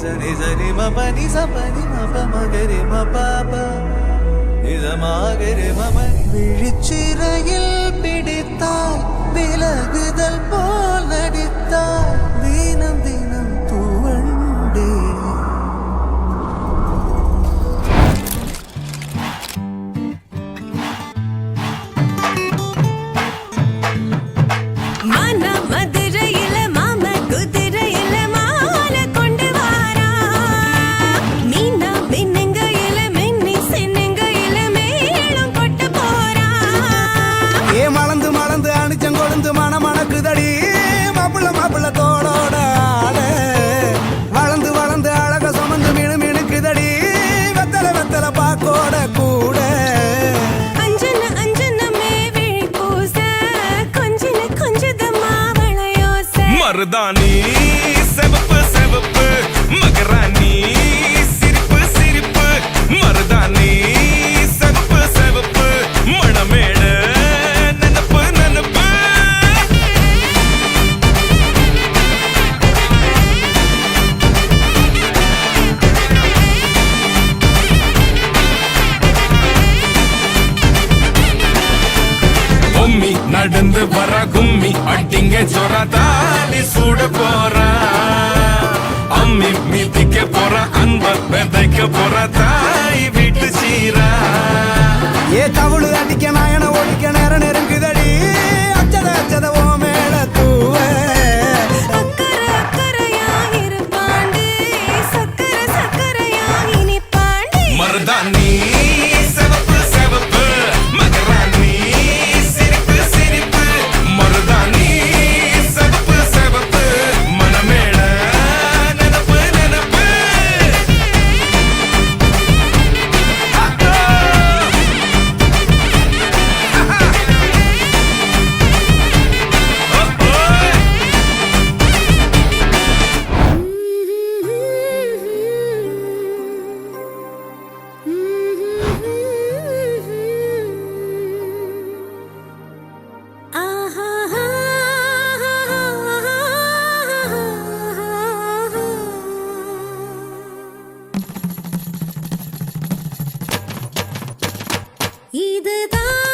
சனி சனி மபனி சபனி மப மகரி மபாப நிஜமாகரி மமனி விழிச்சிறையில் பிடித்தாய் விலகுதல் போல் நடித்தாய் தினம் தினம் தூவண்டே மணக்குதடி மாப்பிள்ள மாப்பிள்ள தோளோட ஆட வளர்ந்து வளர்ந்து அழக சுமந்து மினு மினுக்குதடி வெத்தல வெத்தல பாக்கோட கூட அஞ்சன அஞ்சனமே விழி பூச கொஞ்சன கொஞ்சதமா வளையோச மருதாணி செவப்பு செவப்பு மகராணி சிரிப்பு சிரிப்பு மருதாணி செவப்பு செவப்பு மணமேட நனப்பு நனப்பு கும்மி நடந்து வர கும்மி அட்டிங்க சொர தாலி சூட போறா அம்மி மீதிக்க போற அன்ப விதைக்க போற தாய் வீட்டு சீரா ஏ தவுளு அடிக்க நாயன ஒழிக்க நேரம் நெருங்குதடி அச்சத அச்சத ஓ மேல தூவ அக்கறை அக்கறையா இருப்பாண்டி சக்கர சக்கரையா இனிப்பாண்டி மருதாணி செவப்பு செவப்பு மகராணி சிரிப்பு சிரிப்பு மருதாணி செவப்பு செவப்பு மணமேட நனப்பு நனப்பு இதுதான்